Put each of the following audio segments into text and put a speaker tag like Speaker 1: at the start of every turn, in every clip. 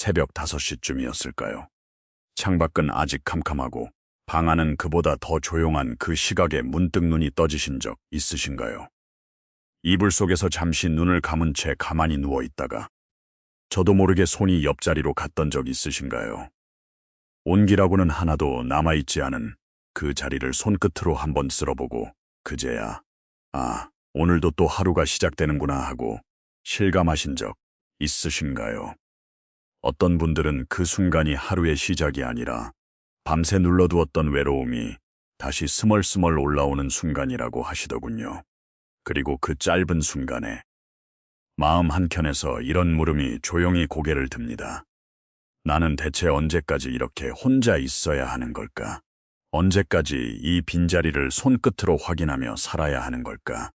Speaker 1: 새벽 5시쯤이었을까요? 창밖은 아직 캄캄하고 방 안은 그보다 더 조용한 그 시각에 문득 눈이 떠지신 적 있으신가요? 이불 속에서 잠시 눈을 감은 채 가만히 누워 있다가 저도 모르게 손이 옆자리로 갔던 적 있으신가요? 온기라고는 하나도 남아있지 않은 그 자리를 손끝으로 한번 쓸어보고 그제야 오늘도 또 하루가 시작되는구나 하고 실감하신 적 있으신가요? 어떤 분들은 그 순간이 하루의 시작이 아니라 밤새 눌러두었던 외로움이 다시 스멀스멀 올라오는 순간이라고 하시더군요. 그리고 그 짧은 순간에 마음 한켠에서 이런 물음이 조용히 고개를 듭니다. 나는 대체 언제까지 이렇게 혼자 있어야 하는 걸까? 언제까지 이 빈자리를 손끝으로 확인하며 살아야 하는 걸까?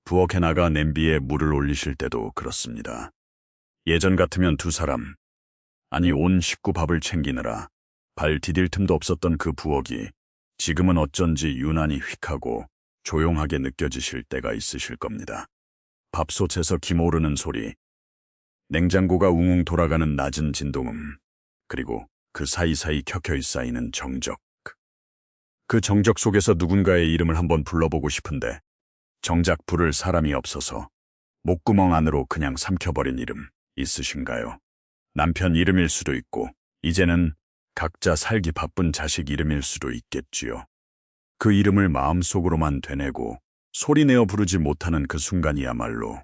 Speaker 1: 부엌에 나가 냄비에 물을 올리실 때도 그렇습니다. 예전 같으면 두 사람, 아니 온 식구 밥을 챙기느라 발 디딜 틈도 없었던 그 부엌이 지금은 어쩐지 유난히 휙하고 조용하게 느껴지실 때가 있으실 겁니다. 밥솥에서 김 오르는 소리, 냉장고가 웅웅 돌아가는 낮은 진동음, 그리고 그 사이사이 켜켜이 쌓이는 정적. 그 정적 속에서 누군가의 이름을 한번 불러보고 싶은데 정작 부를 사람이 없어서 목구멍 안으로 그냥 삼켜버린 이름 있으신가요? 남편 이름일 수도 있고 이제는 각자 살기 바쁜 자식 이름일 수도 있겠지요. 그 이름을 마음속으로만 되뇌고 소리내어 부르지 못하는 그 순간이야말로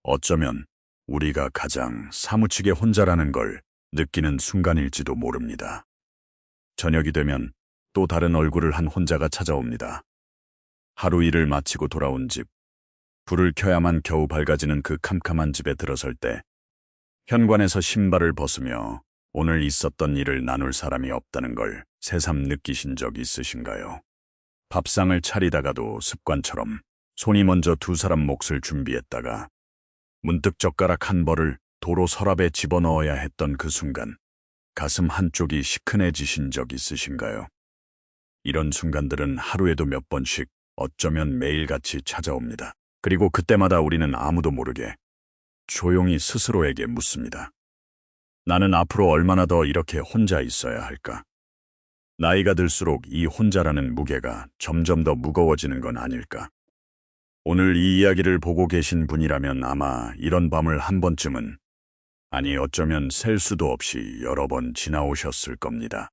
Speaker 1: 어쩌면 우리가 가장 사무치게 혼자라는 걸 느끼는 순간일지도 모릅니다. 저녁이 되면 또 다른 얼굴을 한 혼자가 찾아옵니다. 하루 일을 마치고 돌아온 집, 불을 켜야만 겨우 밝아지는 그 캄캄한 집에 들어설 때 현관에서 신발을 벗으며 오늘 있었던 일을 나눌 사람이 없다는 걸 새삼 느끼신 적 있으신가요? 밥상을 차리다가도 습관처럼 손이 먼저 두 사람 몫을 준비했다가 문득 젓가락 한 벌을 도로 서랍에 집어넣어야 했던 그 순간 가슴 한쪽이 시큰해지신 적 있으신가요? 이런 순간들은 하루에도 몇 번씩 어쩌면 매일같이 찾아옵니다. 그리고 그때마다 우리는 아무도 모르게 조용히 스스로에게 묻습니다. 나는 앞으로 얼마나 더 이렇게 혼자 있어야 할까? 나이가 들수록 이 혼자라는 무게가 점점 더 무거워지는 건 아닐까? 오늘 이 이야기를 보고 계신 분이라면 아마 이런 밤을 한 번쯤은, 아니 어쩌면 셀 수도 없이 여러 번 지나오셨을 겁니다.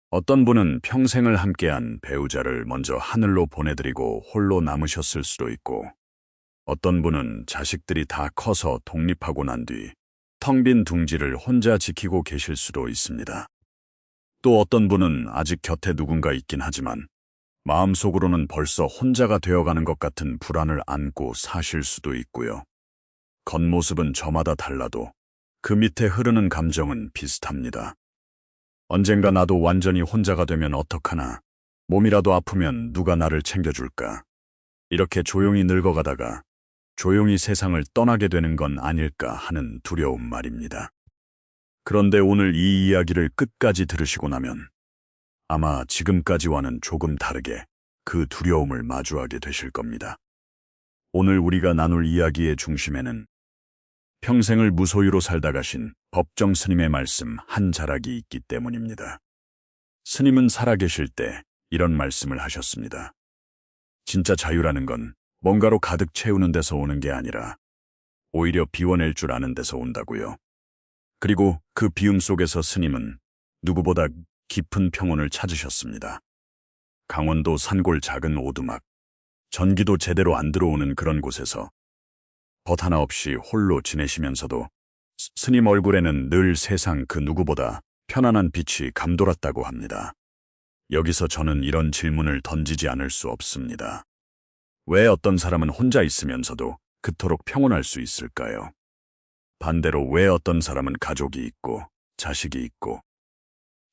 Speaker 1: 어떤 분은 평생을 함께한 배우자를 먼저 하늘로 보내드리고 홀로 남으셨을 수도 있고, 어떤 분은 자식들이 다 커서 독립하고 난 뒤 텅 빈 둥지를 혼자 지키고 계실 수도 있습니다. 또 어떤 분은 아직 곁에 누군가 있긴 하지만 마음속으로는 벌써 혼자가 되어가는 것 같은 불안을 안고 사실 수도 있고요. 겉모습은 저마다 달라도 그 밑에 흐르는 감정은 비슷합니다. 언젠가 나도 완전히 혼자가 되면 어떡하나, 몸이라도 아프면 누가 나를 챙겨줄까. 이렇게 조용히 늙어가다가 조용히 세상을 떠나게 되는 건 아닐까 하는 두려움 말입니다. 그런데 오늘 이 이야기를 끝까지 들으시고 나면 아마 지금까지와는 조금 다르게 그 두려움을 마주하게 되실 겁니다. 오늘 우리가 나눌 이야기의 중심에는 평생을 무소유로 살다 가신 법정 스님의 말씀 한 자락이 있기 때문입니다. 스님은 살아계실 때 이런 말씀을 하셨습니다. 진짜 자유라는 건 뭔가로 가득 채우는 데서 오는 게 아니라 오히려 비워낼 줄 아는 데서 온다고요. 그리고 그 비움 속에서 스님은 누구보다 깊은 평온을 찾으셨습니다. 강원도 산골 작은 오두막, 전기도 제대로 안 들어오는 그런 곳에서 벗 하나 없이 홀로 지내시면서도 스님 얼굴에는 늘 세상 그 누구보다 편안한 빛이 감돌았다고 합니다. 여기서 저는 이런 질문을 던지지 않을 수 없습니다. 왜 어떤 사람은 혼자 있으면서도 그토록 평온할 수 있을까요? 반대로 왜 어떤 사람은 가족이 있고 자식이 있고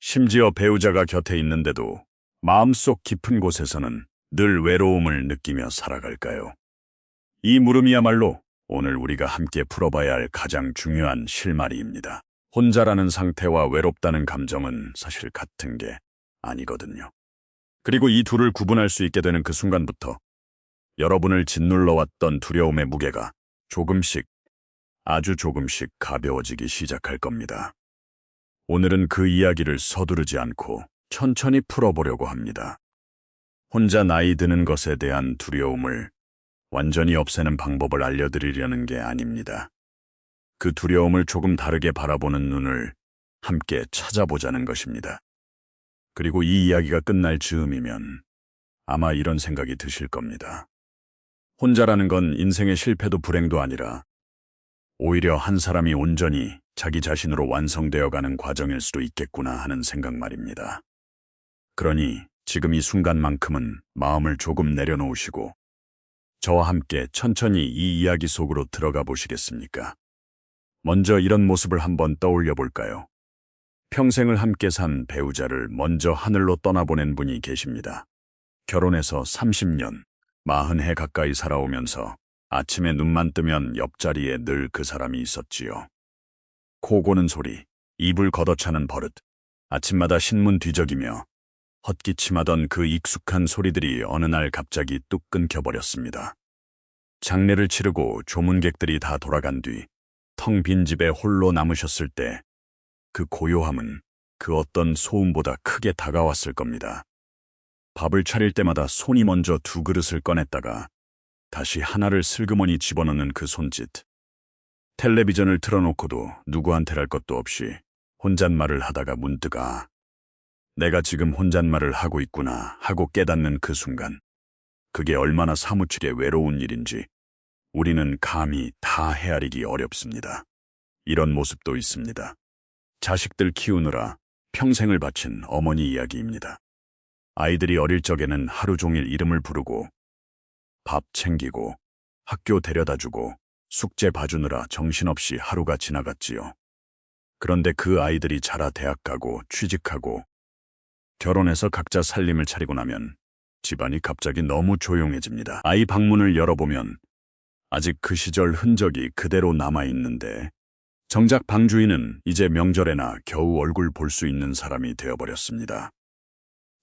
Speaker 1: 심지어 배우자가 곁에 있는데도 마음속 깊은 곳에서는 늘 외로움을 느끼며 살아갈까요? 이 물음이야말로 오늘 우리가 함께 풀어봐야 할 가장 중요한 실마리입니다. 혼자라는 상태와 외롭다는 감정은 사실 같은 게 아니거든요. 그리고 이 둘을 구분할 수 있게 되는 그 순간부터 여러분을 짓눌러왔던 두려움의 무게가 조금씩 아주 조금씩 가벼워지기 시작할 겁니다. 오늘은 그 이야기를 서두르지 않고 천천히 풀어보려고 합니다. 혼자 나이 드는 것에 대한 두려움을 완전히 없애는 방법을 알려드리려는 게 아닙니다. 그 두려움을 조금 다르게 바라보는 눈을 함께 찾아보자는 것입니다. 그리고 이 이야기가 끝날 즈음이면 아마 이런 생각이 드실 겁니다. 혼자라는 건 인생의 실패도 불행도 아니라 오히려 한 사람이 온전히 자기 자신으로 완성되어 가는 과정일 수도 있겠구나 하는 생각 말입니다. 그러니 지금 이 순간만큼은 마음을 조금 내려놓으시고 저와 함께 천천히 이 이야기 속으로 들어가 보시겠습니까? 먼저 이런 모습을 한번 떠올려 볼까요? 평생을 함께 산 배우자를 먼저 하늘로 떠나보낸 분이 계십니다. 결혼해서 30년, 40해 가까이 살아오면서 아침에 눈만 뜨면 옆자리에 늘 그 사람이 있었지요. 코 고는 소리, 입을 걷어차는 버릇, 아침마다 신문 뒤적이며 헛기침하던 그 익숙한 소리들이 어느 날 갑자기 뚝 끊겨버렸습니다. 장례를 치르고 조문객들이 다 돌아간 뒤 텅 빈 집에 홀로 남으셨을 때 그 고요함은 그 어떤 소음보다 크게 다가왔을 겁니다. 밥을 차릴 때마다 손이 먼저 두 그릇을 꺼냈다가 다시 하나를 슬그머니 집어넣는 그 손짓. 텔레비전을 틀어놓고도 누구한테랄 것도 없이 혼잣말을 하다가 문득 내가 지금 혼잣말을 하고 있구나 하고 깨닫는 그 순간. 그게 얼마나 사무치게 외로운 일인지 우리는 감히 다 헤아리기 어렵습니다. 이런 모습도 있습니다. 자식들 키우느라 평생을 바친 어머니 이야기입니다. 아이들이 어릴 적에는 하루 종일 이름을 부르고 밥 챙기고 학교 데려다주고 숙제 봐주느라 정신없이 하루가 지나갔지요. 그런데 그 아이들이 자라 대학 가고 취직하고 결혼해서 각자 살림을 차리고 나면 집안이 갑자기 너무 조용해집니다. 아이 방문을 열어보면 아직 그 시절 흔적이 그대로 남아있는데 정작 방 주인은 이제 명절에나 겨우 얼굴 볼 수 있는 사람이 되어버렸습니다.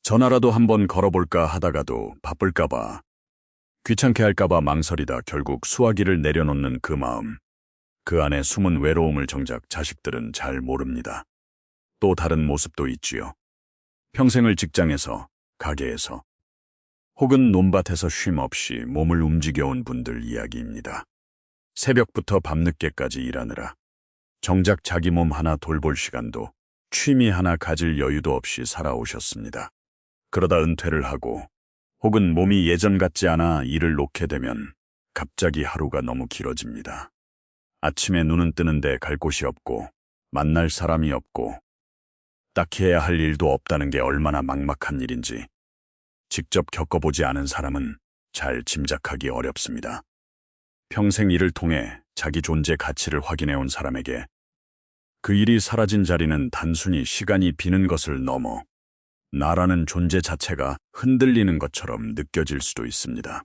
Speaker 1: 전화라도 한번 걸어볼까 하다가도 바쁠까봐, 귀찮게 할까봐 망설이다 결국 수화기를 내려놓는 그 마음, 그 안에 숨은 외로움을 정작 자식들은 잘 모릅니다. 또 다른 모습도 있지요. 평생을 직장에서, 가게에서, 혹은 논밭에서 쉼 없이 몸을 움직여온 분들 이야기입니다. 새벽부터 밤늦게까지 일하느라 정작 자기 몸 하나 돌볼 시간도, 취미 하나 가질 여유도 없이 살아오셨습니다. 그러다 은퇴를 하고 혹은 몸이 예전 같지 않아 일을 놓게 되면 갑자기 하루가 너무 길어집니다. 아침에 눈은 뜨는데 갈 곳이 없고 만날 사람이 없고 딱히 해야 할 일도 없다는 게 얼마나 막막한 일인지 직접 겪어보지 않은 사람은 잘 짐작하기 어렵습니다. 평생 일을 통해 자기 존재 가치를 확인해온 사람에게 그 일이 사라진 자리는 단순히 시간이 비는 것을 넘어 나라는 존재 자체가 흔들리는 것처럼 느껴질 수도 있습니다.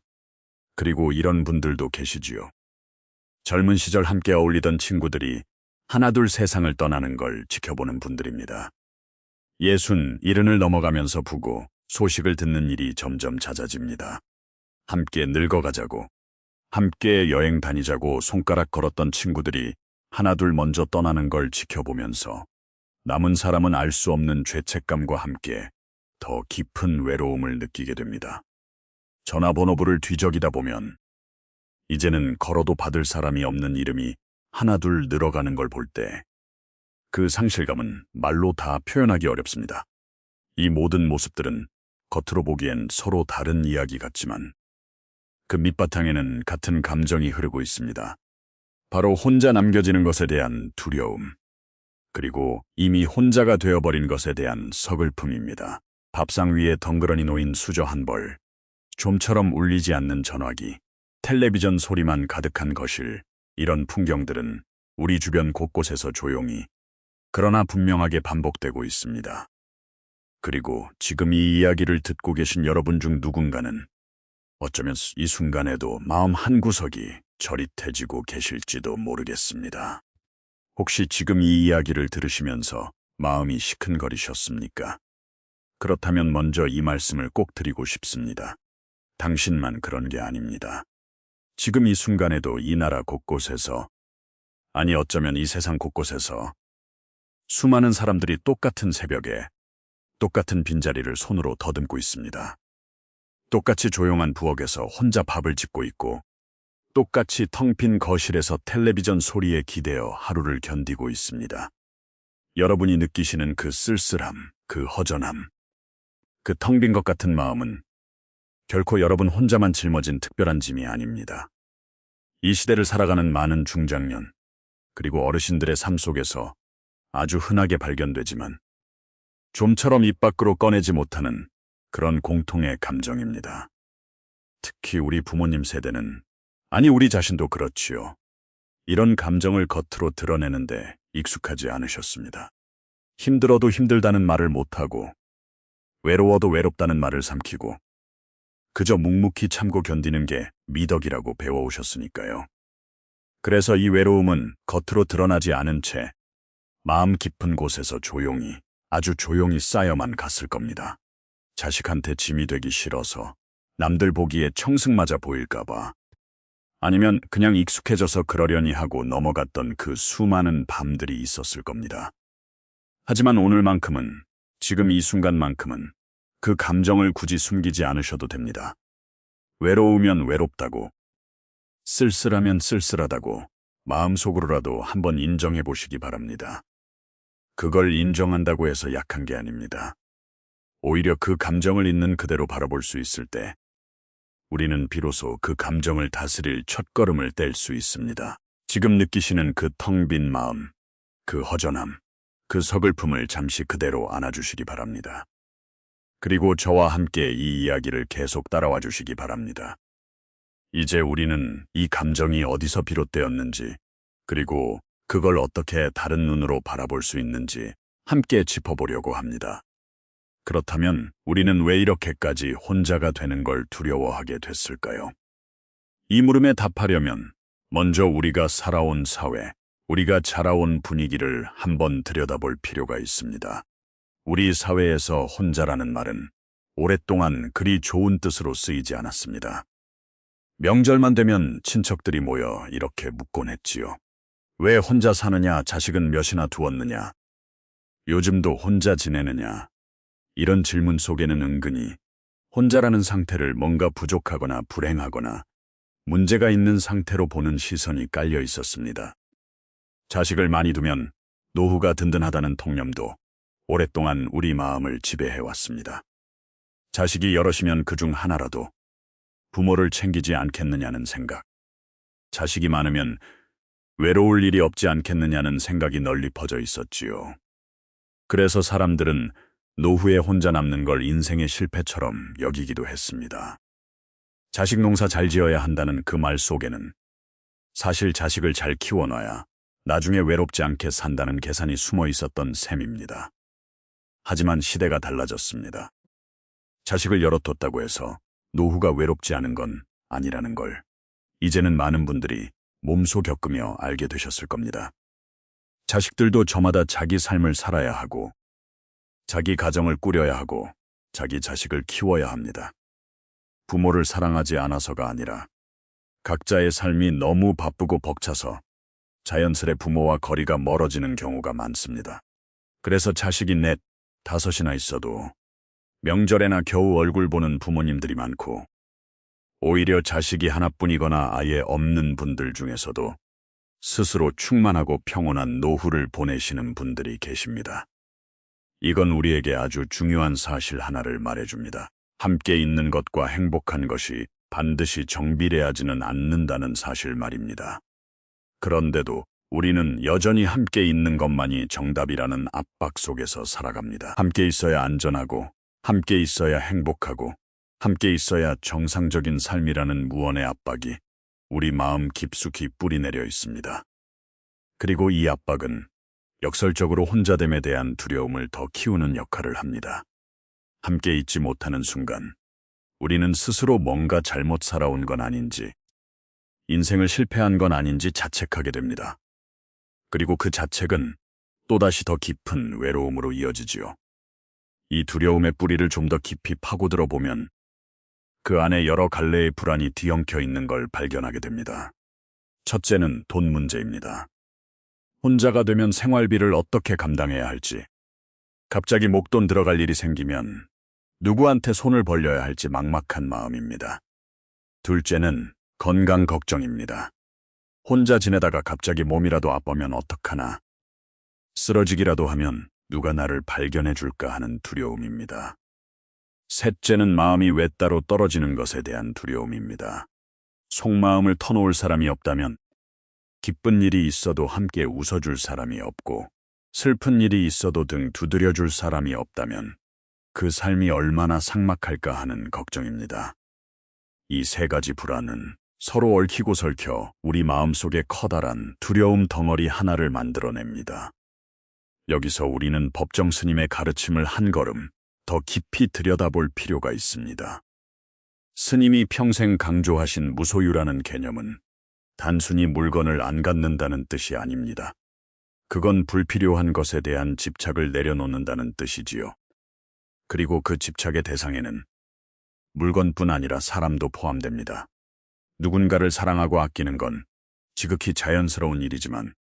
Speaker 1: 그리고 이런 분들도 계시지요. 젊은 시절 함께 어울리던 친구들이 하나둘 세상을 떠나는 걸 지켜보는 분들입니다. 60, 70을 넘어가면서 부고 소식을 듣는 일이 점점 잦아집니다. 함께 늙어가자고, 함께 여행 다니자고 손가락 걸었던 친구들이 하나둘 먼저 떠나는 걸 지켜보면서 남은 사람은 알 수 없는 죄책감과 함께 더 깊은 외로움을 느끼게 됩니다. 전화번호부를 뒤적이다 보면 이제는 걸어도 받을 사람이 없는 이름이 하나둘 늘어가는 걸 볼 때 그 상실감은 말로 다 표현하기 어렵습니다. 이 모든 모습들은 겉으로 보기엔 서로 다른 이야기 같지만 그 밑바탕에는 같은 감정이 흐르고 있습니다. 바로 혼자 남겨지는 것에 대한 두려움, 그리고 이미 혼자가 되어버린 것에 대한 서글픔입니다. 밥상 위에 덩그러니 놓인 수저 한 벌, 좀처럼 울리지 않는 전화기, 텔레비전 소리만 가득한 거실, 이런 풍경들은 우리 주변 곳곳에서 조용히, 그러나 분명하게 반복되고 있습니다. 그리고 지금 이 이야기를 듣고 계신 여러분 중 누군가는 어쩌면 이 순간에도 마음 한구석이 저릿해지고 계실지도 모르겠습니다. 혹시 지금 이 이야기를 들으시면서 마음이 시큰거리셨습니까? 그렇다면 먼저 이 말씀을 꼭 드리고 싶습니다. 당신만 그런 게 아닙니다. 지금 이 순간에도 이 나라 곳곳에서 아니 어쩌면 이 세상 곳곳에서 수많은 사람들이 똑같은 새벽에 똑같은 빈자리를 손으로 더듬고 있습니다. 똑같이 조용한 부엌에서 혼자 밥을 짓고 있고 똑같이 텅 빈 거실에서 텔레비전 소리에 기대어 하루를 견디고 있습니다. 여러분이 느끼시는 그 쓸쓸함, 그 허전함, 그 텅 빈 것 같은 마음은 결코 여러분 혼자만 짊어진 특별한 짐이 아닙니다. 이 시대를 살아가는 많은 중장년, 그리고 어르신들의 삶 속에서 아주 흔하게 발견되지만 좀처럼 입 밖으로 꺼내지 못하는 그런 공통의 감정입니다. 특히 우리 부모님 세대는, 아니 우리 자신도 그렇지요. 이런 감정을 겉으로 드러내는데 익숙하지 않으셨습니다. 힘들어도 힘들다는 말을 못하고 외로워도 외롭다는 말을 삼키고 그저 묵묵히 참고 견디는 게 미덕이라고 배워오셨으니까요. 그래서 이 외로움은 겉으로 드러나지 않은 채 마음 깊은 곳에서 조용히, 아주 조용히 쌓여만 갔을 겁니다. 자식한테 짐이 되기 싫어서, 남들 보기에 청승맞아 보일까봐, 아니면 그냥 익숙해져서 그러려니 하고 넘어갔던 그 수많은 밤들이 있었을 겁니다. 하지만 오늘만큼은, 지금 이 순간만큼은 그 감정을 굳이 숨기지 않으셔도 됩니다. 외로우면 외롭다고, 쓸쓸하면 쓸쓸하다고 마음속으로라도 한번 인정해 보시기 바랍니다. 그걸 인정한다고 해서 약한 게 아닙니다. 오히려 그 감정을 있는 그대로 바라볼 수 있을 때 우리는 비로소 그 감정을 다스릴 첫걸음을 뗄 수 있습니다. 지금 느끼시는 그 텅 빈 마음, 그 허전함, 그 서글픔을 잠시 그대로 안아주시기 바랍니다. 그리고 저와 함께 이 이야기를 계속 따라와 주시기 바랍니다. 이제 우리는 이 감정이 어디서 비롯되었는지, 그리고 그걸 어떻게 다른 눈으로 바라볼 수 있는지 함께 짚어보려고 합니다. 그렇다면 우리는 왜 이렇게까지 혼자가 되는 걸 두려워하게 됐을까요? 이 물음에 답하려면 먼저 우리가 살아온 사회, 우리가 자라온 분위기를 한번 들여다볼 필요가 있습니다. 우리 사회에서 혼자라는 말은 오랫동안 그리 좋은 뜻으로 쓰이지 않았습니다. 명절만 되면 친척들이 모여 이렇게 묻곤 했지요. 왜 혼자 사느냐, 자식은 몇이나 두었느냐, 요즘도 혼자 지내느냐. 이런 질문 속에는 은근히 혼자라는 상태를 뭔가 부족하거나 불행하거나 문제가 있는 상태로 보는 시선이 깔려 있었습니다. 자식을 많이 두면 노후가 든든하다는 통념도 오랫동안 우리 마음을 지배해왔습니다. 자식이 여럿이면 그중 하나라도 부모를 챙기지 않겠느냐는 생각, 자식이 많으면 외로울 일이 없지 않겠느냐는 생각이 널리 퍼져 있었지요. 그래서 사람들은 노후에 혼자 남는 걸 인생의 실패처럼 여기기도 했습니다. 자식 농사 잘 지어야 한다는 그 말 속에는 사실 자식을 잘 키워놔야 나중에 외롭지 않게 산다는 계산이 숨어 있었던 셈입니다. 하지만 시대가 달라졌습니다. 자식을 여럿 뒀다고 해서 노후가 외롭지 않은 건 아니라는 걸 이제는 많은 분들이 몸소 겪으며 알게 되셨을 겁니다. 자식들도 저마다 자기 삶을 살아야 하고 자기 가정을 꾸려야 하고 자기 자식을 키워야 합니다. 부모를 사랑하지 않아서가 아니라 각자의 삶이 너무 바쁘고 벅차서 자연스레 부모와 거리가 멀어지는 경우가 많습니다. 그래서 자식이 넷, 다섯이나 있어도 명절에나 겨우 얼굴 보는 부모님들이 많고 오히려 자식이 하나뿐이거나 아예 없는 분들 중에서도 스스로 충만하고 평온한 노후를 보내시는 분들이 계십니다. 이건 우리에게 아주 중요한 사실 하나를 말해줍니다. 함께 있는 것과 행복한 것이 반드시 정비례하지는 않는다는 사실 말입니다. 그런데도 우리는 여전히 함께 있는 것만이 정답이라는 압박 속에서 살아갑니다. 함께 있어야 안전하고, 함께 있어야 행복하고, 함께 있어야 정상적인 삶이라는 무언의 압박이 우리 마음 깊숙이 뿌리내려 있습니다. 그리고 이 압박은 역설적으로 혼자됨에 대한 두려움을 더 키우는 역할을 합니다. 함께 있지 못하는 순간 우리는 스스로 뭔가 잘못 살아온 건 아닌지, 인생을 실패한 건 아닌지 자책하게 됩니다. 그리고 그 자책은 또다시 더 깊은 외로움으로 이어지지요. 이 두려움의 뿌리를 좀 더 깊이 파고들어 보면 그 안에 여러 갈래의 불안이 뒤엉켜 있는 걸 발견하게 됩니다. 첫째는 돈 문제입니다. 혼자가 되면 생활비를 어떻게 감당해야 할지, 갑자기 목돈 들어갈 일이 생기면 누구한테 손을 벌려야 할지 막막한 마음입니다. 둘째는 건강 걱정입니다. 혼자 지내다가 갑자기 몸이라도 아프면 어떡하나, 쓰러지기라도 하면 누가 나를 발견해 줄까 하는 두려움입니다. 셋째는 마음이 외따로 떨어지는 것에 대한 두려움입니다. 속마음을 터놓을 사람이 없다면, 기쁜 일이 있어도 함께 웃어줄 사람이 없고, 슬픈 일이 있어도 등 두드려줄 사람이 없다면 그 삶이 얼마나 삭막할까 하는 걱정입니다. 이 세 가지 불안은 서로 얽히고 설켜 우리 마음속에 커다란 두려움 덩어리 하나를 만들어냅니다. 여기서 우리는 법정 스님의 가르침을 한 걸음 더 깊이 들여다볼 필요가 있습니다. 스님이 평생 강조하신 무소유라는 개념은 단순히 물건을 안 갖는다는 뜻이 아닙니다. 그건 불필요한 것에 대한 집착을 내려놓는다는 뜻이지요. 그리고 그 집착의 대상에는 물건뿐 아니라 사람도 포함됩니다. 누군가를 사랑하고 아끼는 건 지극히 자연스러운 일이지만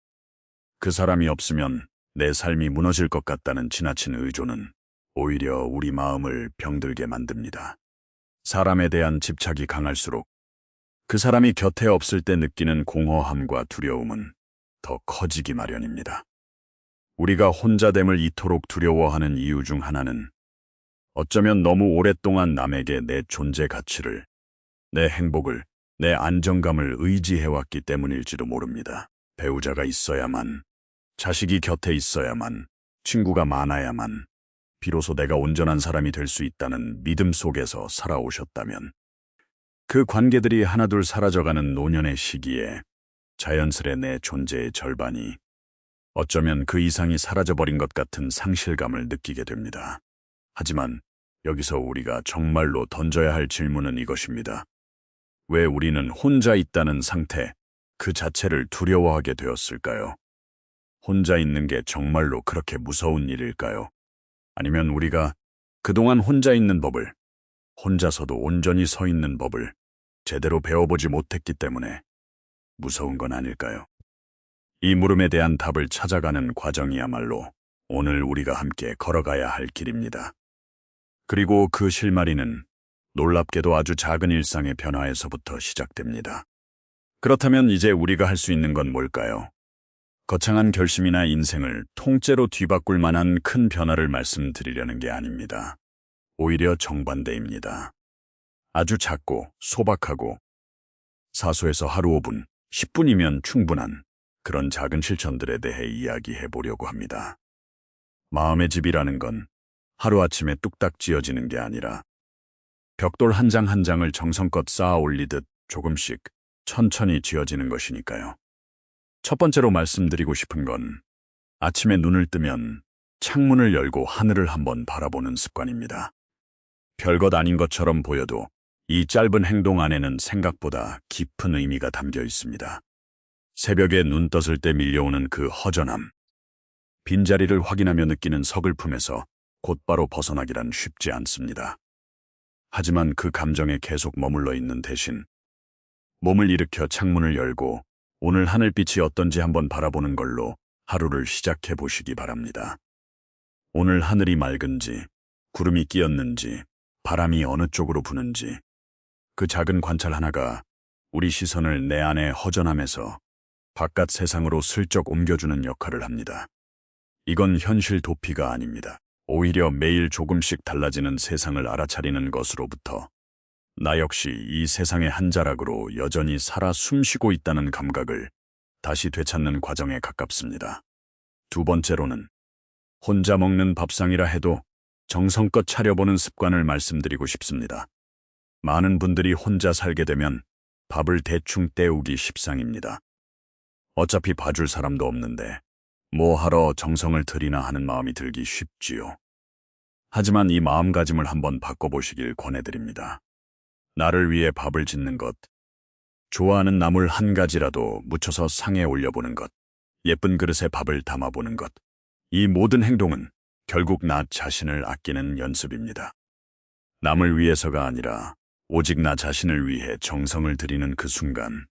Speaker 1: 그 사람이 없으면 내 삶이 무너질 것 같다는 지나친 의존은 오히려 우리 마음을 병들게 만듭니다. 사람에 대한 집착이 강할수록 그 사람이 곁에 없을 때 느끼는 공허함과 두려움은 더 커지기 마련입니다. 우리가 혼자됨을 이토록 두려워하는 이유 중 하나는 어쩌면 너무 오랫동안 남에게 내 존재 가치를, 내 행복을, 내 안정감을 의지해왔기 때문일지도 모릅니다. 배우자가 있어야만, 자식이 곁에 있어야만, 친구가 많아야만, 비로소 내가 온전한 사람이 될 수 있다는 믿음 속에서 살아오셨다면, 그 관계들이 하나둘 사라져가는 노년의 시기에 자연스레 내 존재의 절반이, 어쩌면 그 이상이 사라져버린 것 같은 상실감을 느끼게 됩니다. 하지만 여기서 우리가 정말로 던져야 할 질문은 이것입니다. 왜 우리는 혼자 있다는 상태 그 자체를 두려워하게 되었을까요? 혼자 있는 게 정말로 그렇게 무서운 일일까요? 아니면 우리가 그동안 혼자 있는 법을, 혼자서도 온전히 서 있는 법을 제대로 배워보지 못했기 때문에 무서운 건 아닐까요? 이 물음에 대한 답을 찾아가는 과정이야말로 오늘 우리가 함께 걸어가야 할 길입니다. 그리고 그 실마리는 놀랍게도 아주 작은 일상의 변화에서부터 시작됩니다. 그렇다면 이제 우리가 할 수 있는 건 뭘까요? 거창한 결심이나 인생을 통째로 뒤바꿀 만한 큰 변화를 말씀드리려는 게 아닙니다. 오히려 정반대입니다. 아주 작고 소박하고 사소해서 하루 5분, 10분이면 충분한 그런 작은 실천들에 대해 이야기해 보려고 합니다. 마음의 집이라는 건 하루아침에 뚝딱 지어지는 게 아니라 벽돌 한 장 한 장을 정성껏 쌓아 올리듯 조금씩 천천히 지어지는 것이니까요. 첫 번째로 말씀드리고 싶은 건 아침에 눈을 뜨면 창문을 열고 하늘을 한번 바라보는 습관입니다. 별것 아닌 것처럼 보여도 이 짧은 행동 안에는 생각보다 깊은 의미가 담겨 있습니다. 새벽에 눈 떴을 때 밀려오는 그 허전함, 빈자리를 확인하며 느끼는 서글픔에서 곧바로 벗어나기란 쉽지 않습니다. 하지만 그 감정에 계속 머물러 있는 대신 몸을 일으켜 창문을 열고 오늘 하늘빛이 어떤지 한번 바라보는 걸로 하루를 시작해 보시기 바랍니다. 오늘 하늘이 맑은지, 구름이 끼었는지, 바람이 어느 쪽으로 부는지, 그 작은 관찰 하나가 우리 시선을 내 안의 허전함에서 바깥 세상으로 슬쩍 옮겨주는 역할을 합니다. 이건 현실 도피가 아닙니다. 오히려 매일 조금씩 달라지는 세상을 알아차리는 것으로부터 나 역시 이 세상의 한 자락으로 여전히 살아 숨쉬고 있다는 감각을 다시 되찾는 과정에 가깝습니다. 두 번째로는 혼자 먹는 밥상이라 해도 정성껏 차려보는 습관을 말씀드리고 싶습니다. 많은 분들이 혼자 살게 되면 밥을 대충 때우기 십상입니다. 어차피 봐줄 사람도 없는데 뭐 하러 정성을 들이나 하는 마음이 들기 쉽지요. 하지만 이 마음가짐을 한번 바꿔보시길 권해드립니다. 나를 위해 밥을 짓는 것, 좋아하는 나물 한 가지라도 묻혀서 상에 올려보는 것, 예쁜 그릇에 밥을 담아보는 것, 이 모든 행동은 결국 나 자신을 아끼는 연습입니다. 남을 위해서가 아니라 오직 나 자신을 위해 정성을 들이는 그 순간,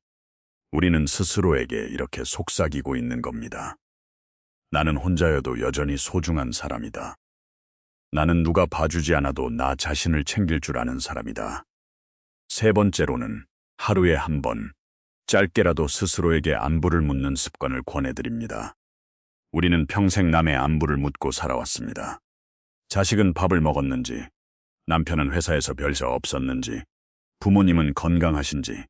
Speaker 1: 우리는 스스로에게 이렇게 속삭이고 있는 겁니다. 나는 혼자여도 여전히 소중한 사람이다. 나는 누가 봐주지 않아도 나 자신을 챙길 줄 아는 사람이다. 세 번째로는 하루에 한 번, 짧게라도 스스로에게 안부를 묻는 습관을 권해드립니다. 우리는 평생 남의 안부를 묻고 살아왔습니다. 자식은 밥을 먹었는지, 남편은 회사에서 별일 없었는지, 부모님은 건강하신지,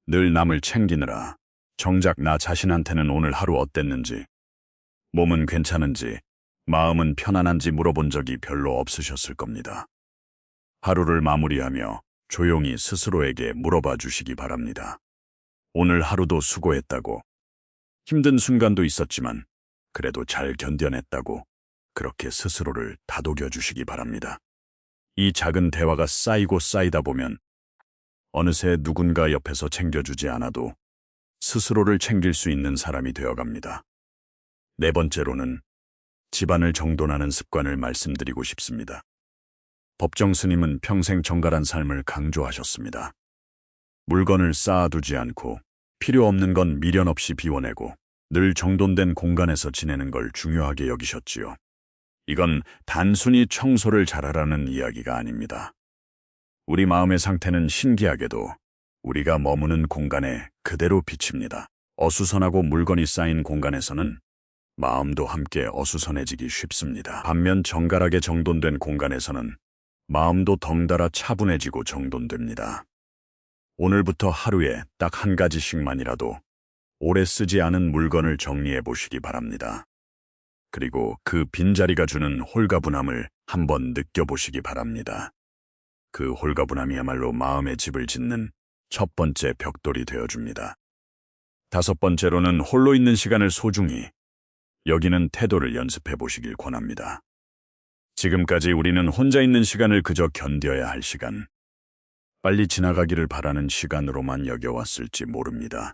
Speaker 1: 늘 남을 챙기느라 정작 나 자신한테는 오늘 하루 어땠는지, 몸은 괜찮은지, 마음은 편안한지 물어본 적이 별로 없으셨을 겁니다. 하루를 마무리하며 조용히 스스로에게 물어봐 주시기 바랍니다. 오늘 하루도 수고했다고, 힘든 순간도 있었지만 그래도 잘 견뎌냈다고 그렇게 스스로를 다독여 주시기 바랍니다. 이 작은 대화가 쌓이고 쌓이다 보면 어느새 누군가 옆에서 챙겨주지 않아도 스스로를 챙길 수 있는 사람이 되어갑니다. 네 번째로는 집안을 정돈하는 습관을 말씀드리고 싶습니다. 법정 스님은 평생 정갈한 삶을 강조하셨습니다. 물건을 쌓아두지 않고 필요 없는 건 미련 없이 비워내고 늘 정돈된 공간에서 지내는 걸 중요하게 여기셨지요. 이건 단순히 청소를 잘하라는 이야기가 아닙니다. 우리 마음의 상태는 신기하게도 우리가 머무는 공간에 그대로 비칩니다. 어수선하고 물건이 쌓인 공간에서는 마음도 함께 어수선해지기 쉽습니다. 반면 정갈하게 정돈된 공간에서는 마음도 덩달아 차분해지고 정돈됩니다. 오늘부터 하루에 딱 한 가지씩만이라도 오래 쓰지 않은 물건을 정리해 보시기 바랍니다. 그리고 그 빈자리가 주는 홀가분함을 한번 느껴보시기 바랍니다. 그 홀가분함이야말로 마음의 집을 짓는 첫 번째 벽돌이 되어줍니다. 다섯 번째로는 홀로 있는 시간을 소중히 여기는 태도를 연습해 보시길 권합니다. 지금까지 우리는 혼자 있는 시간을 그저 견뎌야 할 시간, 빨리 지나가기를 바라는 시간으로만 여겨왔을지 모릅니다.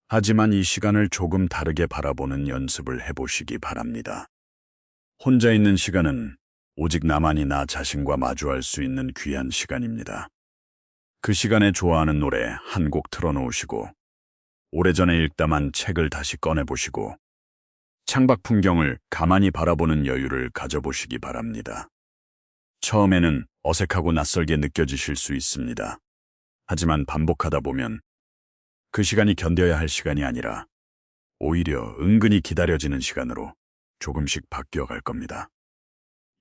Speaker 1: 하지만 이 시간을 조금 다르게 바라보는 연습을 해보시기 바랍니다. 혼자 있는 시간은 오직 나만이 나 자신과 마주할 수 있는 귀한 시간입니다. 그 시간에 좋아하는 노래 한 곡 틀어놓으시고 오래전에 읽다만 책을 다시 꺼내보시고 창밖 풍경을 가만히 바라보는 여유를 가져보시기 바랍니다. 처음에는 어색하고 낯설게 느껴지실 수 있습니다. 하지만 반복하다 보면 그 시간이 견뎌야 할 시간이 아니라 오히려 은근히 기다려지는 시간으로 조금씩 바뀌어갈 겁니다.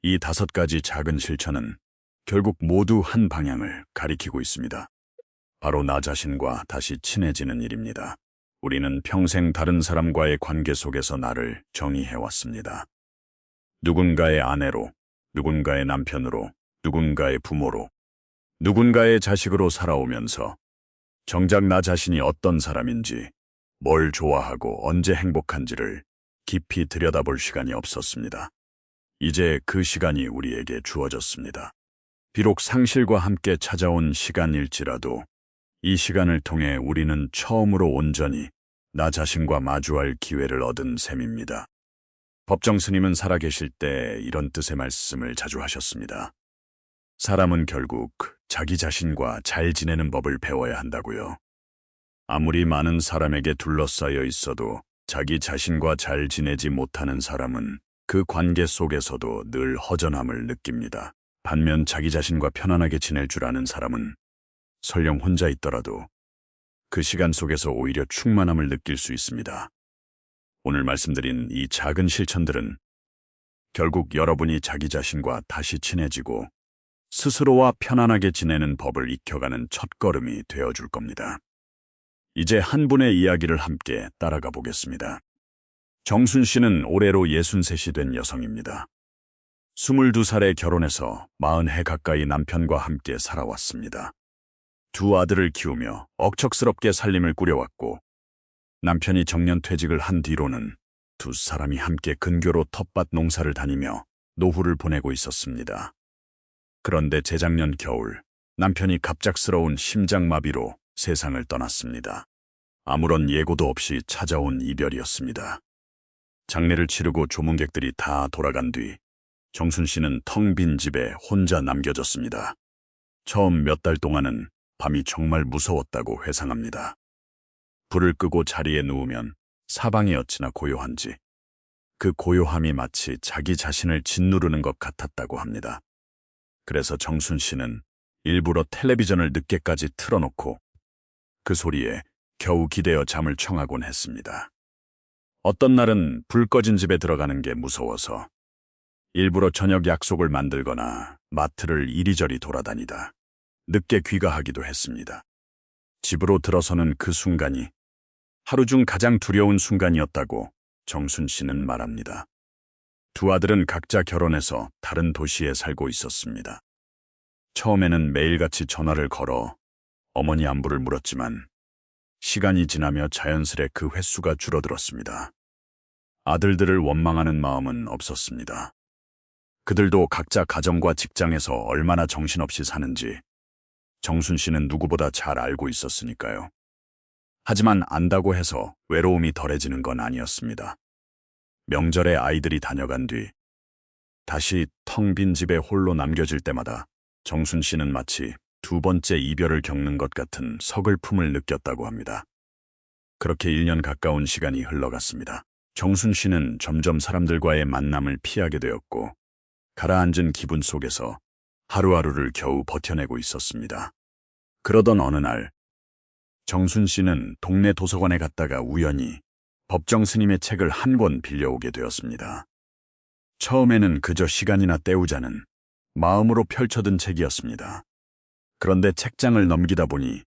Speaker 1: 이 5가지 작은 실천은 결국 모두 한 방향을 가리키고 있습니다. 바로 나 자신과 다시 친해지는 일입니다. 우리는 평생 다른 사람과의 관계 속에서 나를 정의해왔습니다. 누군가의 아내로, 누군가의 남편으로, 누군가의 부모로, 누군가의 자식으로 살아오면서 정작 나 자신이 어떤 사람인지, 뭘 좋아하고 언제 행복한지를 깊이 들여다볼 시간이 없었습니다. 이제 그 시간이 우리에게 주어졌습니다. 비록 상실과 함께 찾아온 시간일지라도 이 시간을 통해 우리는 처음으로 온전히 나 자신과 마주할 기회를 얻은 셈입니다. 법정 스님은 살아계실 때 이런 뜻의 말씀을 자주 하셨습니다. 사람은 결국 자기 자신과 잘 지내는 법을 배워야 한다고요. 아무리 많은 사람에게 둘러싸여 있어도 자기 자신과 잘 지내지 못하는 사람은 그 관계 속에서도 늘 허전함을 느낍니다. 반면 자기 자신과 편안하게 지낼 줄 아는 사람은 설령 혼자 있더라도 그 시간 속에서 오히려 충만함을 느낄 수 있습니다. 오늘 말씀드린 이 작은 실천들은 결국 여러분이 자기 자신과 다시 친해지고 스스로와 편안하게 지내는 법을 익혀가는 첫걸음이 되어줄 겁니다. 이제 한 분의 이야기를 함께 따라가 보겠습니다. 정순 씨는 올해로 63이 된 여성입니다. 22살에 결혼해서 40해 가까이 남편과 함께 살아왔습니다. 2 아들을 키우며 억척스럽게 살림을 꾸려왔고 남편이 정년퇴직을 한 뒤로는 2 사람이 함께 근교로 텃밭 농사를 다니며 노후를 보내고 있었습니다. 그런데 재작년 겨울 남편이 갑작스러운 심장마비로 세상을 떠났습니다. 아무런 예고도 없이 찾아온 이별이었습니다. 장례를 치르고 조문객들이 다 돌아간 뒤 정순 씨는 텅 빈 집에 혼자 남겨졌습니다. 처음 몇 달 동안은 밤이 정말 무서웠다고 회상합니다. 불을 끄고 자리에 누우면 사방이 어찌나 고요한지 그 고요함이 마치 자기 자신을 짓누르는 것 같았다고 합니다. 그래서 정순 씨는 일부러 텔레비전을 늦게까지 틀어놓고 그 소리에 겨우 기대어 잠을 청하곤 했습니다. 어떤 날은 불 꺼진 집에 들어가는 게 무서워서 일부러 저녁 약속을 만들거나 마트를 이리저리 돌아다니다 늦게 귀가하기도 했습니다. 집으로 들어서는 그 순간이 하루 중 가장 두려운 순간이었다고 정순 씨는 말합니다. 두 아들은 각자 결혼해서 다른 도시에 살고 있었습니다. 처음에는 매일같이 전화를 걸어 어머니 안부를 물었지만 시간이 지나며 자연스레 그 횟수가 줄어들었습니다. 아들들을 원망하는 마음은 없었습니다. 그들도 각자 가정과 직장에서 얼마나 정신없이 사는지 정순 씨는 누구보다 잘 알고 있었으니까요. 하지만 안다고 해서 외로움이 덜해지는 건 아니었습니다. 명절에 아이들이 다녀간 뒤 다시 텅 빈 집에 홀로 남겨질 때마다 정순 씨는 마치 두 번째 이별을 겪는 것 같은 서글픔을 느꼈다고 합니다. 그렇게 1년 가까운 시간이 흘러갔습니다. 정순 씨는 점점 사람들과의 만남을 피하게 되었고 가라앉은 기분 속에서 하루하루를 겨우 버텨내고 있었습니다. 그러던 어느 날 정순 씨는 동네 도서관에 갔다가 우연히 법정 스님의 책을 한 권 빌려오게 되었습니다. 처음에는 그저 시간이나 때우자는 마음으로 펼쳐든 책이었습니다. 그런데 책장을 넘기다 보니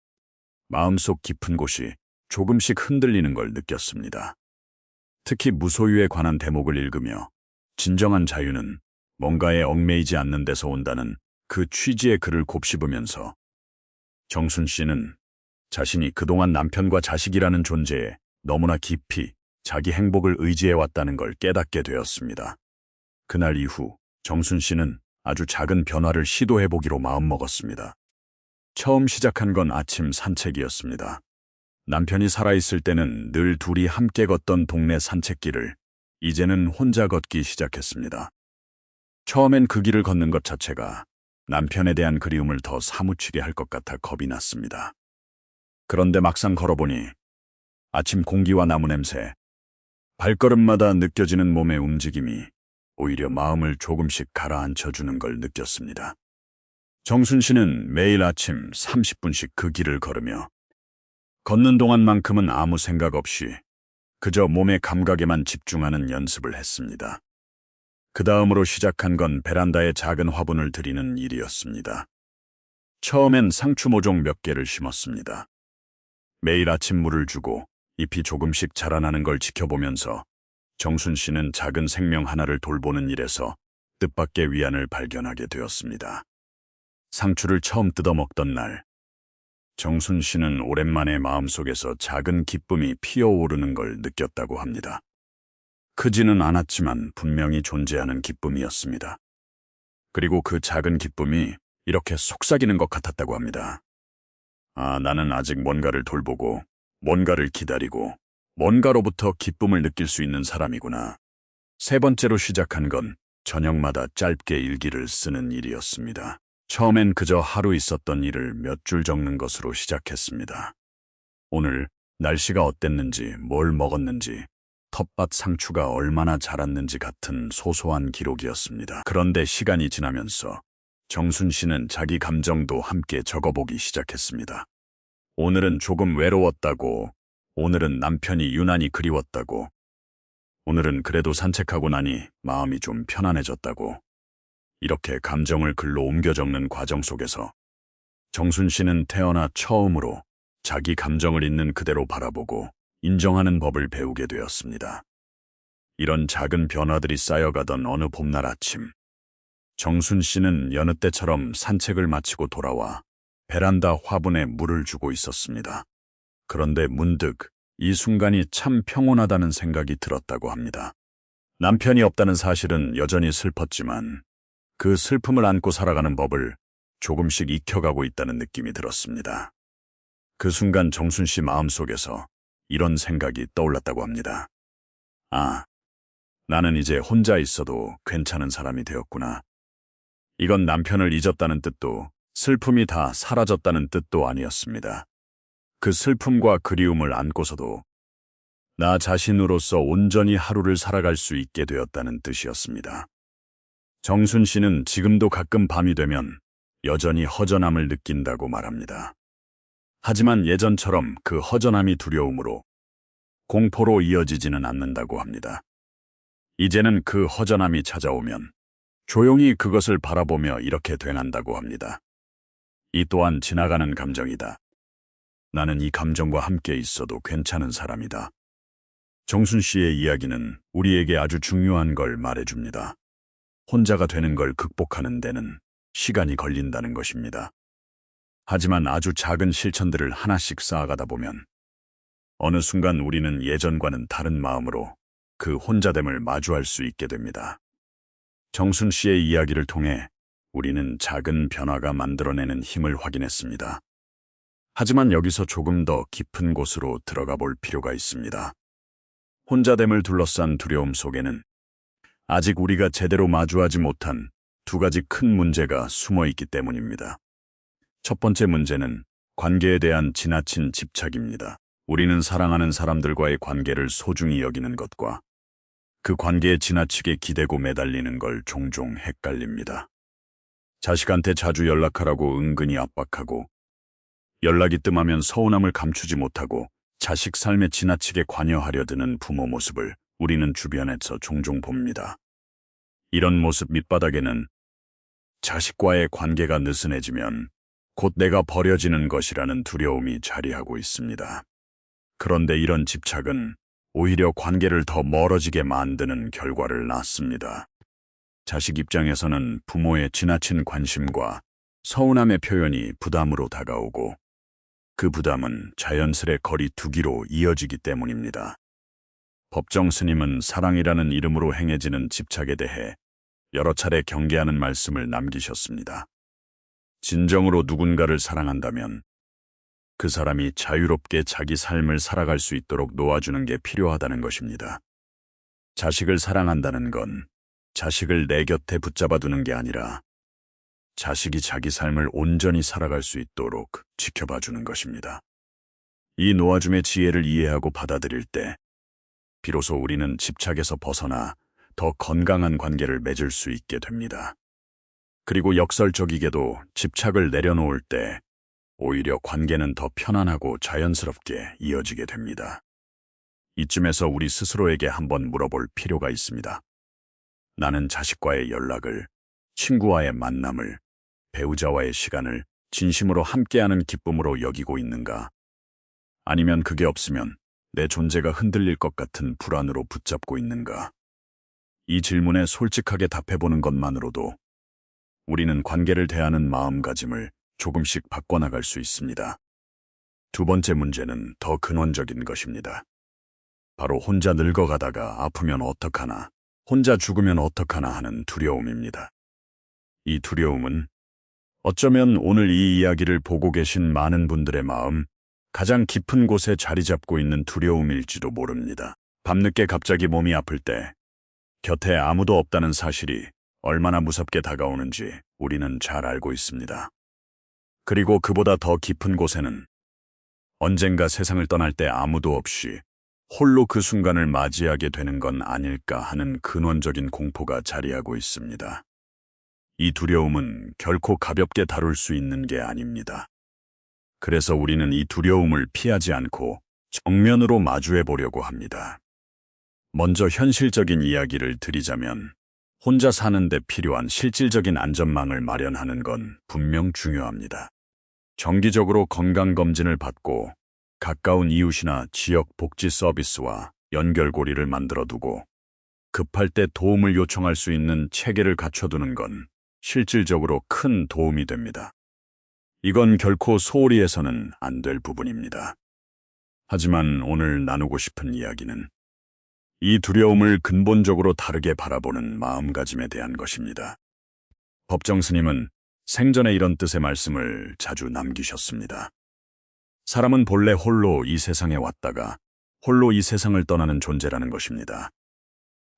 Speaker 1: 마음속 깊은 곳이 조금씩 흔들리는 걸 느꼈습니다. 특히 무소유에 관한 대목을 읽으며 진정한 자유는 뭔가에 얽매이지 않는 데서 온다는 그 취지의 글을 곱씹으면서 정순 씨는 자신이 그동안 남편과 자식이라는 존재에 너무나 깊이 자기 행복을 의지해왔다는 걸 깨닫게 되었습니다. 그날 이후 정순 씨는 아주 작은 변화를 시도해보기로 마음먹었습니다. 처음 시작한 건 아침 산책이었습니다. 남편이 살아있을 때는 늘 둘이 함께 걷던 동네 산책길을 이제는 혼자 걷기 시작했습니다. 처음엔 그 길을 걷는 것 자체가 남편에 대한 그리움을 더 사무치게 할 것 같아 겁이 났습니다. 그런데 막상 걸어보니 아침 공기와 나무 냄새, 발걸음마다 느껴지는 몸의 움직임이 오히려 마음을 조금씩 가라앉혀주는 걸 느꼈습니다. 정순 씨는 매일 아침 30분씩 그 길을 걸으며 걷는 동안만큼은 아무 생각 없이 그저 몸의 감각에만 집중하는 연습을 했습니다. 그 다음으로 시작한 건 베란다에 작은 화분을 들이는 일이었습니다. 처음엔 상추 모종 몇 개를 심었습니다. 매일 아침 물을 주고 잎이 조금씩 자라나는 걸 지켜보면서 정순 씨는 작은 생명 하나를 돌보는 일에서 뜻밖의 위안을 발견하게 되었습니다. 상추를 처음 뜯어먹던 날, 정순 씨는 오랜만에 마음속에서 작은 기쁨이 피어오르는 걸 느꼈다고 합니다. 크지는 않았지만 분명히 존재하는 기쁨이었습니다. 그리고 그 작은 기쁨이 이렇게 속삭이는 것 같았다고 합니다. 아, 나는 아직 뭔가를 돌보고, 뭔가를 기다리고, 뭔가로부터 기쁨을 느낄 수 있는 사람이구나. 세 번째로 시작한 건 저녁마다 짧게 일기를 쓰는 일이었습니다. 처음엔 그저 하루 있었던 일을 몇 줄 적는 것으로 시작했습니다. 오늘 날씨가 어땠는지, 뭘 먹었는지, 텃밭 상추가 얼마나 자랐는지 같은 소소한 기록이었습니다. 그런데 시간이 지나면서 정순 씨는 자기 감정도 함께 적어보기 시작했습니다. 오늘은 조금 외로웠다고, 오늘은 남편이 유난히 그리웠다고, 오늘은 그래도 산책하고 나니 마음이 좀 편안해졌다고. 이렇게 감정을 글로 옮겨 적는 과정 속에서 정순 씨는 태어나 처음으로 자기 감정을 있는 그대로 바라보고 인정하는 법을 배우게 되었습니다. 이런 작은 변화들이 쌓여가던 어느 봄날 아침, 정순 씨는 여느 때처럼 산책을 마치고 돌아와 베란다 화분에 물을 주고 있었습니다. 그런데 문득 이 순간이 참 평온하다는 생각이 들었다고 합니다. 남편이 없다는 사실은 여전히 슬펐지만 그 슬픔을 안고 살아가는 법을 조금씩 익혀가고 있다는 느낌이 들었습니다. 그 순간 정순 씨 마음속에서 이런 생각이 떠올랐다고 합니다. 아, 나는 이제 혼자 있어도 괜찮은 사람이 되었구나. 이건 남편을 잊었다는 뜻도 슬픔이 다 사라졌다는 뜻도 아니었습니다. 그 슬픔과 그리움을 안고서도 나 자신으로서 온전히 하루를 살아갈 수 있게 되었다는 뜻이었습니다. 정순 씨는 지금도 가끔 밤이 되면 여전히 허전함을 느낀다고 말합니다. 하지만 예전처럼 그 허전함이 두려움으로, 공포로 이어지지는 않는다고 합니다. 이제는 그 허전함이 찾아오면 조용히 그것을 바라보며 이렇게 되난다고 합니다. 이 또한 지나가는 감정이다. 나는 이 감정과 함께 있어도 괜찮은 사람이다. 정순 씨의 이야기는 우리에게 아주 중요한 걸 말해줍니다. 혼자가 되는 걸 극복하는 데는 시간이 걸린다는 것입니다. 하지만 아주 작은 실천들을 하나씩 쌓아가다 보면 어느 순간 우리는 예전과는 다른 마음으로 그 혼자됨을 마주할 수 있게 됩니다. 정순 씨의 이야기를 통해 우리는 작은 변화가 만들어내는 힘을 확인했습니다. 하지만 여기서 조금 더 깊은 곳으로 들어가 볼 필요가 있습니다. 혼자됨을 둘러싼 두려움 속에는 아직 우리가 제대로 마주하지 못한 두 가지 큰 문제가 숨어 있기 때문입니다. 첫 번째 문제는 관계에 대한 지나친 집착입니다. 우리는 사랑하는 사람들과의 관계를 소중히 여기는 것과 그 관계에 지나치게 기대고 매달리는 걸 종종 헷갈립니다. 자식한테 자주 연락하라고 은근히 압박하고, 연락이 뜸하면 서운함을 감추지 못하고 자식 삶에 지나치게 관여하려 드는 부모 모습을 우리는 주변에서 종종 봅니다. 이런 모습 밑바닥에는 자식과의 관계가 느슨해지면 곧 내가 버려지는 것이라는 두려움이 자리하고 있습니다. 그런데 이런 집착은 오히려 관계를 더 멀어지게 만드는 결과를 낳습니다. 자식 입장에서는 부모의 지나친 관심과 서운함의 표현이 부담으로 다가오고, 그 부담은 자연스레 거리 두기로 이어지기 때문입니다. 법정 스님은 사랑이라는 이름으로 행해지는 집착에 대해 여러 차례 경계하는 말씀을 남기셨습니다. 진정으로 누군가를 사랑한다면 그 사람이 자유롭게 자기 삶을 살아갈 수 있도록 놓아주는 게 필요하다는 것입니다. 자식을 사랑한다는 건 자식을 내 곁에 붙잡아 두는 게 아니라 자식이 자기 삶을 온전히 살아갈 수 있도록 지켜봐 주는 것입니다. 이 놓아줌의 지혜를 이해하고 받아들일 때 비로소 우리는 집착에서 벗어나 더 건강한 관계를 맺을 수 있게 됩니다. 그리고 역설적이게도 집착을 내려놓을 때 오히려 관계는 더 편안하고 자연스럽게 이어지게 됩니다. 이쯤에서 우리 스스로에게 한번 물어볼 필요가 있습니다. 나는 자식과의 연락을, 친구와의 만남을, 배우자와의 시간을 진심으로 함께하는 기쁨으로 여기고 있는가? 아니면 그게 없으면 내 존재가 흔들릴 것 같은 불안으로 붙잡고 있는가? 이 질문에 솔직하게 답해보는 것만으로도 우리는 관계를 대하는 마음가짐을 조금씩 바꿔나갈 수 있습니다. 두 번째 문제는 더 근원적인 것입니다. 바로 혼자 늙어가다가 아프면 어떡하나, 혼자 죽으면 어떡하나 하는 두려움입니다. 이 두려움은 어쩌면 오늘 이 이야기를 보고 계신 많은 분들의 마음 가장 깊은 곳에 자리 잡고 있는 두려움일지도 모릅니다. 밤늦게 갑자기 몸이 아플 때 곁에 아무도 없다는 사실이 얼마나 무섭게 다가오는지 우리는 잘 알고 있습니다. 그리고 그보다 더 깊은 곳에는 언젠가 세상을 떠날 때 아무도 없이 홀로 그 순간을 맞이하게 되는 건 아닐까 하는 근원적인 공포가 자리하고 있습니다. 이 두려움은 결코 가볍게 다룰 수 있는 게 아닙니다. 그래서 우리는 이 두려움을 피하지 않고 정면으로 마주해 보려고 합니다. 먼저 현실적인 이야기를 드리자면 혼자 사는 데 필요한 실질적인 안전망을 마련하는 건 분명 중요합니다. 정기적으로 건강검진을 받고 가까운 이웃이나 지역 복지 서비스와 연결고리를 만들어두고 급할 때 도움을 요청할 수 있는 체계를 갖춰두는 건 실질적으로 큰 도움이 됩니다. 이건 결코 소홀히 해서는 안 될 부분입니다. 하지만 오늘 나누고 싶은 이야기는 이 두려움을 근본적으로 다르게 바라보는 마음가짐에 대한 것입니다. 법정 스님은 생전에 이런 뜻의 말씀을 자주 남기셨습니다. 사람은 본래 홀로 이 세상에 왔다가 홀로 이 세상을 떠나는 존재라는 것입니다.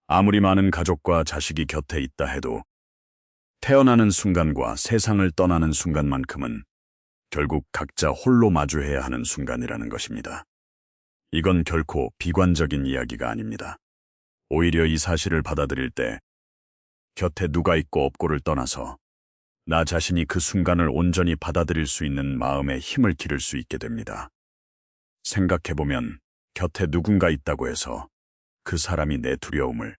Speaker 1: 아무리 많은 가족과 자식이 곁에 있다 해도 태어나는 순간과 세상을 떠나는 순간만큼은 결국 각자 홀로 마주해야 하는 순간이라는 것입니다. 이건 결코 비관적인 이야기가 아닙니다. 오히려 이 사실을 받아들일 때 곁에 누가 있고 없고를 떠나서 나 자신이 그 순간을 온전히 받아들일 수 있는 마음의 힘을 기를 수 있게 됩니다. 생각해보면 곁에 누군가 있다고 해서 그 사람이 내 두려움을,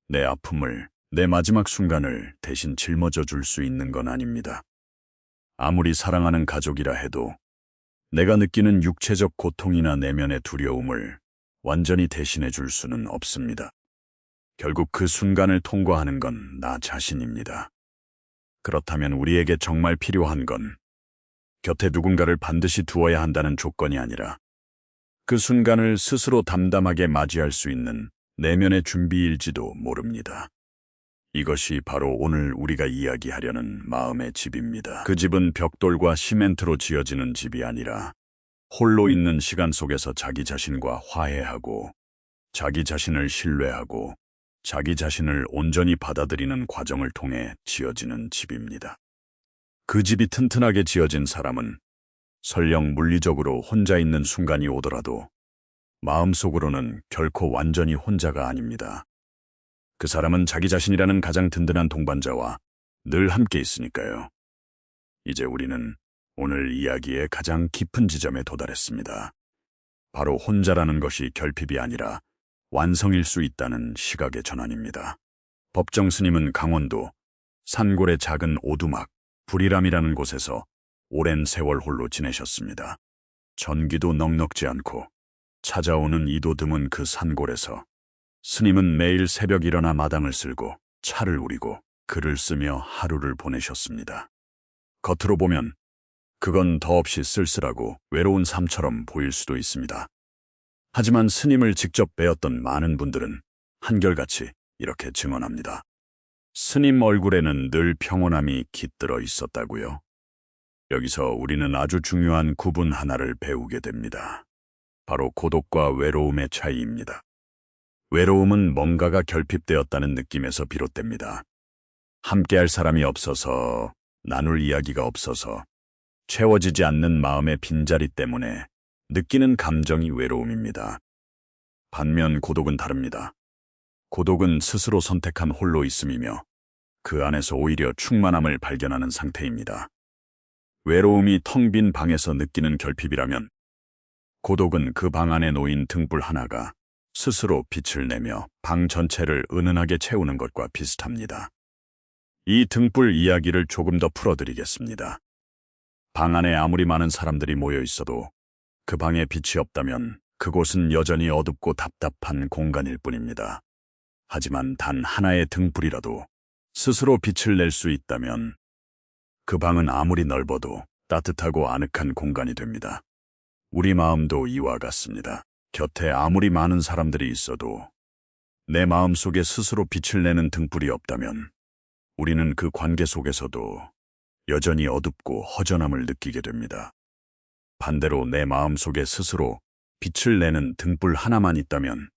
Speaker 1: 내 아픔을, 내 마지막 순간을 대신 짊어져 줄 수 있는 건 아닙니다. 아무리 사랑하는 가족이라 해도 내가 느끼는 육체적 고통이나 내면의 두려움을 완전히 대신해 줄 수는 없습니다. 결국 그 순간을 통과하는 건 나 자신입니다. 그렇다면 우리에게 정말 필요한 건 곁에 누군가를 반드시 두어야 한다는 조건이 아니라 그 순간을 스스로 담담하게 맞이할 수 있는 내면의 준비일지도 모릅니다. 이것이 바로 오늘 우리가 이야기하려는 마음의 집입니다. 그 집은 벽돌과 시멘트로 지어지는 집이 아니라 홀로 있는 시간 속에서 자기 자신과 화해하고 자기 자신을 신뢰하고 자기 자신을 온전히 받아들이는 과정을 통해 지어지는 집입니다. 그 집이 튼튼하게 지어진 사람은 설령 물리적으로 혼자 있는 순간이 오더라도 마음속으로는 결코 완전히 혼자가 아닙니다. 그 사람은 자기 자신이라는 가장 든든한 동반자와 늘 함께 있으니까요. 이제 우리는 오늘 이야기의 가장 깊은 지점에 도달했습니다. 바로 혼자라는 것이 결핍이 아니라 완성일 수 있다는 시각의 전환입니다. 법정 스님은 강원도 산골의 작은 오두막 불이람이라는 곳에서 오랜 세월 홀로 지내셨습니다. 전기도 넉넉지 않고 찾아오는 이도 드문 그 산골에서 스님은 매일 새벽 일어나 마당을 쓸고 차를 우리고 글을 쓰며 하루를 보내셨습니다. 겉으로 보면 그건 더없이 쓸쓸하고 외로운 삶처럼 보일 수도 있습니다. 하지만 스님을 직접 뵈었던 많은 분들은 한결같이 이렇게 증언합니다. 스님 얼굴에는 늘 평온함이 깃들어 있었다고요. 여기서 우리는 아주 중요한 구분 하나를 배우게 됩니다. 바로 고독과 외로움의 차이입니다. 외로움은 뭔가가 결핍되었다는 느낌에서 비롯됩니다. 함께할 사람이 없어서, 나눌 이야기가 없어서, 채워지지 않는 마음의 빈자리 때문에 느끼는 감정이 외로움입니다. 반면 고독은 다릅니다. 고독은 스스로 선택한 홀로 있음이며 그 안에서 오히려 충만함을 발견하는 상태입니다. 외로움이 텅 빈 방에서 느끼는 결핍이라면 고독은 그 방 안에 놓인 등불 하나가 스스로 빛을 내며 방 전체를 은은하게 채우는 것과 비슷합니다. 이 등불 이야기를 조금 더 풀어드리겠습니다. 방 안에 아무리 많은 사람들이 모여 있어도 그 방에 빛이 없다면 그곳은 여전히 어둡고 답답한 공간일 뿐입니다. 하지만 단 하나의 등불이라도 스스로 빛을 낼 수 있다면 그 방은 아무리 넓어도 따뜻하고 아늑한 공간이 됩니다. 우리 마음도 이와 같습니다. 곁에 아무리 많은 사람들이 있어도 내 마음 속에 스스로 빛을 내는 등불이 없다면 우리는 그 관계 속에서도 여전히 어둡고 허전함을 느끼게 됩니다. 반대로 내 마음 속에 스스로 빛을 내는 등불 하나만 있다면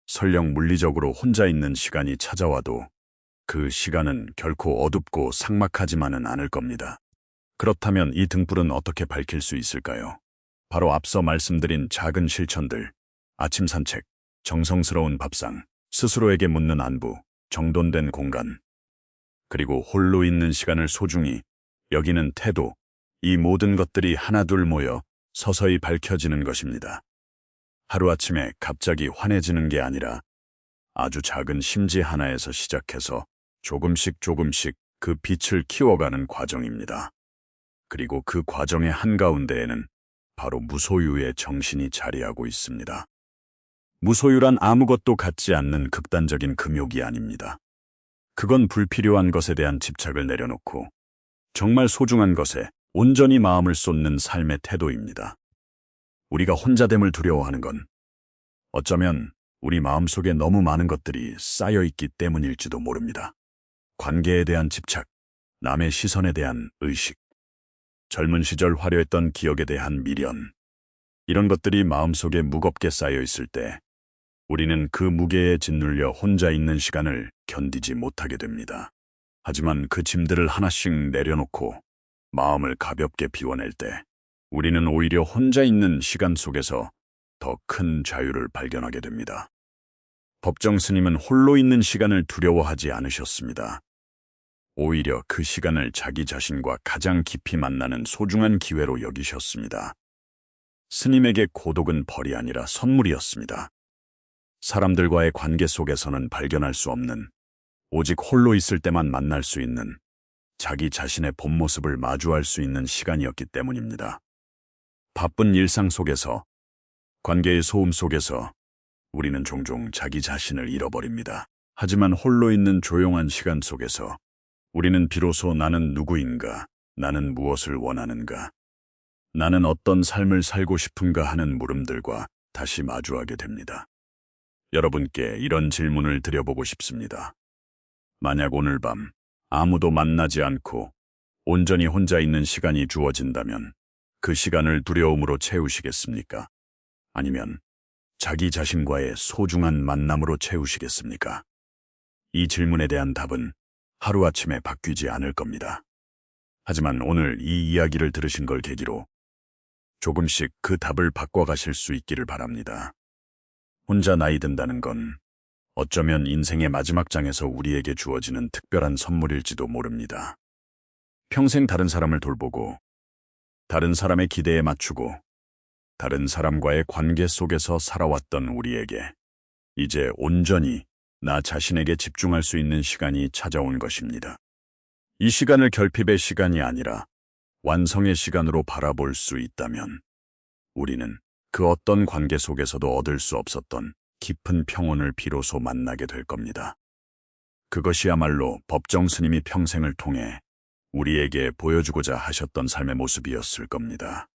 Speaker 1: 설령 물리적으로 혼자 있는 시간이 찾아와도 그 시간은 결코 어둡고 삭막하지만은 않을 겁니다. 그렇다면 이 등불은 어떻게 밝힐 수 있을까요? 바로 앞서 말씀드린 작은 실천들, 아침 산책, 정성스러운 밥상, 스스로에게 묻는 안부, 정돈된 공간, 그리고 홀로 있는 시간을 소중히 여기는 태도, 이 모든 것들이 하나둘 모여 서서히 밝혀지는 것입니다. 하루아침에 갑자기 환해지는 게 아니라 아주 작은 심지 하나에서 시작해서 조금씩 그 빛을 키워가는 과정입니다. 그리고 그 과정의 한가운데에는 바로 무소유의 정신이 자리하고 있습니다. 무소유란 아무것도 갖지 않는 극단적인 금욕이 아닙니다. 그건 불필요한 것에 대한 집착을 내려놓고 정말 소중한 것에 온전히 마음을 쏟는 삶의 태도입니다. 우리가 혼자됨을 두려워하는 건 어쩌면 우리 마음속에 너무 많은 것들이 쌓여있기 때문일지도 모릅니다. 관계에 대한 집착, 남의 시선에 대한 의식, 젊은 시절 화려했던 기억에 대한 미련, 이런 것들이 마음속에 무겁게 쌓여있을 때 우리는 그 무게에 짓눌려 혼자 있는 시간을 견디지 못하게 됩니다. 하지만 그 짐들을 하나씩 내려놓고 마음을 가볍게 비워낼 때 우리는 오히려 혼자 있는 시간 속에서 더 큰 자유를 발견하게 됩니다. 법정 스님은 홀로 있는 시간을 두려워하지 않으셨습니다. 오히려 그 시간을 자기 자신과 가장 깊이 만나는 소중한 기회로 여기셨습니다. 스님에게 고독은 벌이 아니라 선물이었습니다. 사람들과의 관계 속에서는 발견할 수 없는, 오직 홀로 있을 때만 만날 수 있는 자기 자신의 본 모습을 마주할 수 있는 시간이었기 때문입니다. 바쁜 일상 속에서, 관계의 소음 속에서 우리는 종종 자기 자신을 잃어버립니다. 하지만 홀로 있는 조용한 시간 속에서 우리는 비로소 나는 누구인가, 나는 무엇을 원하는가, 나는 어떤 삶을 살고 싶은가 하는 물음들과 다시 마주하게 됩니다. 여러분께 이런 질문을 드려보고 싶습니다. 만약 오늘 밤 아무도 만나지 않고 온전히 혼자 있는 시간이 주어진다면 그 시간을 두려움으로 채우시겠습니까? 아니면 자기 자신과의 소중한 만남으로 채우시겠습니까? 이 질문에 대한 답은 하루아침에 바뀌지 않을 겁니다. 하지만 오늘 이 이야기를 들으신 걸 계기로 조금씩 그 답을 바꿔가실 수 있기를 바랍니다. 혼자 나이 든다는 건 어쩌면 인생의 마지막 장에서 우리에게 주어지는 특별한 선물일지도 모릅니다. 평생 다른 사람을 돌보고, 다른 사람의 기대에 맞추고, 다른 사람과의 관계 속에서 살아왔던 우리에게 이제 온전히 나 자신에게 집중할 수 있는 시간이 찾아온 것입니다. 이 시간을 결핍의 시간이 아니라 완성의 시간으로 바라볼 수 있다면 우리는 그 어떤 관계 속에서도 얻을 수 없었던 깊은 평온을 비로소 만나게 될 겁니다. 그것이야말로 법정 스님이 평생을 통해 우리에게 보여주고자 하셨던 삶의 모습이었을 겁니다.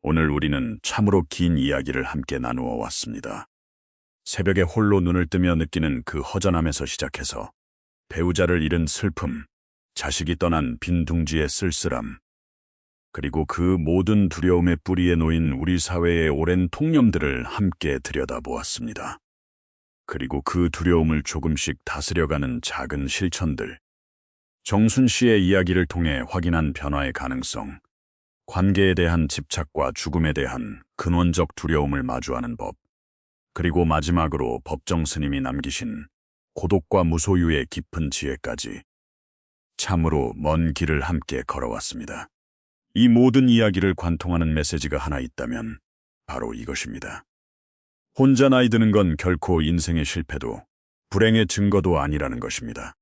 Speaker 1: 오늘 우리는 참으로 긴 이야기를 함께 나누어 왔습니다. 새벽에 홀로 눈을 뜨며 느끼는 그 허전함에서 시작해서 배우자를 잃은 슬픔, 자식이 떠난 빈 둥지의 쓸쓸함, 그리고 그 모든 두려움의 뿌리에 놓인 우리 사회의 오랜 통념들을 함께 들여다보았습니다. 그리고 그 두려움을 조금씩 다스려가는 작은 실천들, 정순 씨의 이야기를 통해 확인한 변화의 가능성, 관계에 대한 집착과 죽음에 대한 근원적 두려움을 마주하는 법, 그리고 마지막으로 법정 스님이 남기신 고독과 무소유의 깊은 지혜까지 참으로 먼 길을 함께 걸어왔습니다. 이 모든 이야기를 관통하는 메시지가 하나 있다면 바로 이것입니다. 혼자 나이 드는 건 결코 인생의 실패도 불행의 증거도 아니라는 것입니다.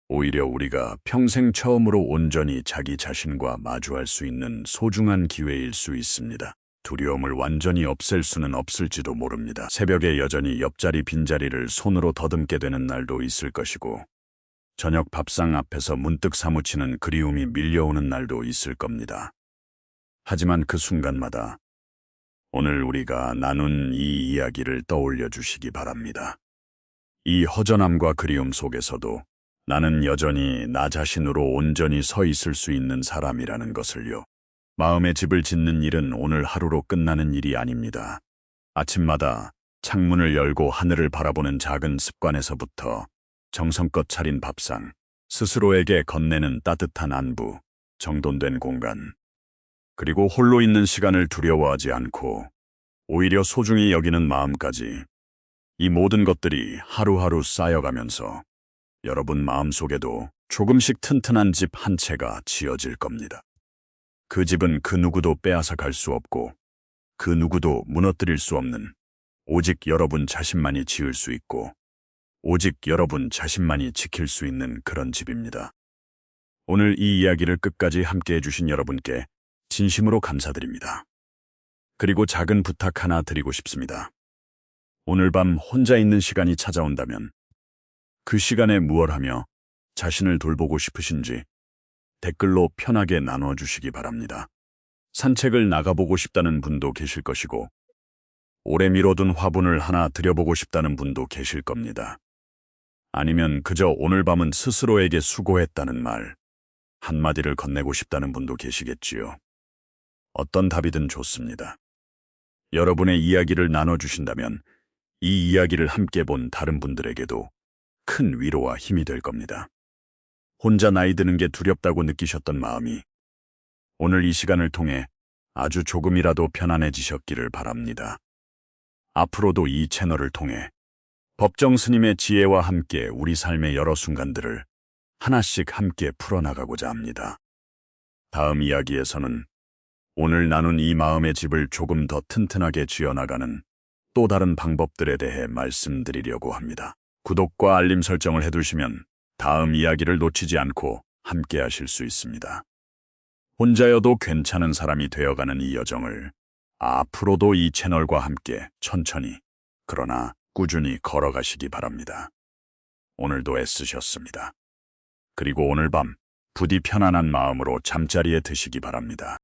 Speaker 1: 오히려 우리가 평생 처음으로 온전히 자기 자신과 마주할 수 있는 소중한 기회일 수 있습니다. 두려움을 완전히 없앨 수는 없을지도 모릅니다. 새벽에 여전히 옆자리 빈자리를 손으로 더듬게 되는 날도 있을 것이고, 저녁 밥상 앞에서 문득 사무치는 그리움이 밀려오는 날도 있을 겁니다. 하지만 그 순간마다 오늘 우리가 나눈 이 이야기를 떠올려 주시기 바랍니다. 이 허전함과 그리움 속에서도 나는 여전히 나 자신으로 온전히 서 있을 수 있는 사람이라는 것을요. 마음의 집을 짓는 일은 오늘 하루로 끝나는 일이 아닙니다. 아침마다 창문을 열고 하늘을 바라보는 작은 습관에서부터 정성껏 차린 밥상, 스스로에게 건네는 따뜻한 안부, 정돈된 공간, 그리고 홀로 있는 시간을 두려워하지 않고 오히려 소중히 여기는 마음까지, 이 모든 것들이 하루하루 쌓여가면서 여러분 마음속에도 조금씩 튼튼한 집 한 채가 지어질 겁니다. 그 집은 그 누구도 빼앗아 갈 수 없고 그 누구도 무너뜨릴 수 없는, 오직 여러분 자신만이 지을 수 있고 오직 여러분 자신만이 지킬 수 있는 그런 집입니다. 오늘 이 이야기를 끝까지 함께 해주신 여러분께 진심으로 감사드립니다. 그리고 작은 부탁 하나 드리고 싶습니다. 오늘 밤 혼자 있는 시간이 찾아온다면 그 시간에 무얼 하며 자신을 돌보고 싶으신지 댓글로 편하게 나눠주시기 바랍니다. 산책을 나가보고 싶다는 분도 계실 것이고, 오래 미뤄둔 화분을 하나 들여보고 싶다는 분도 계실 겁니다. 아니면 그저 오늘 밤은 스스로에게 수고했다는 말 한마디를 건네고 싶다는 분도 계시겠지요. 어떤 답이든 좋습니다. 여러분의 이야기를 나눠주신다면 이 이야기를 함께 본 다른 분들에게도 큰 위로와 힘이 될 겁니다. 혼자 나이 드는 게 두렵다고 느끼셨던 마음이 오늘 이 시간을 통해 아주 조금이라도 편안해지셨기를 바랍니다. 앞으로도 이 채널을 통해 법정 스님의 지혜와 함께 우리 삶의 여러 순간들을 하나씩 함께 풀어나가고자 합니다. 다음 이야기에서는 오늘 나눈 이 마음의 집을 조금 더 튼튼하게 지어나가는 또 다른 방법들에 대해 말씀드리려고 합니다. 구독과 알림 설정을 해두시면 다음 이야기를 놓치지 않고 함께 하실 수 있습니다. 혼자여도 괜찮은 사람이 되어가는 이 여정을 앞으로도 이 채널과 함께 천천히 그러나 꾸준히 걸어가시기 바랍니다. 오늘도 애쓰셨습니다. 그리고 오늘 밤 부디 편안한 마음으로 잠자리에 드시기 바랍니다.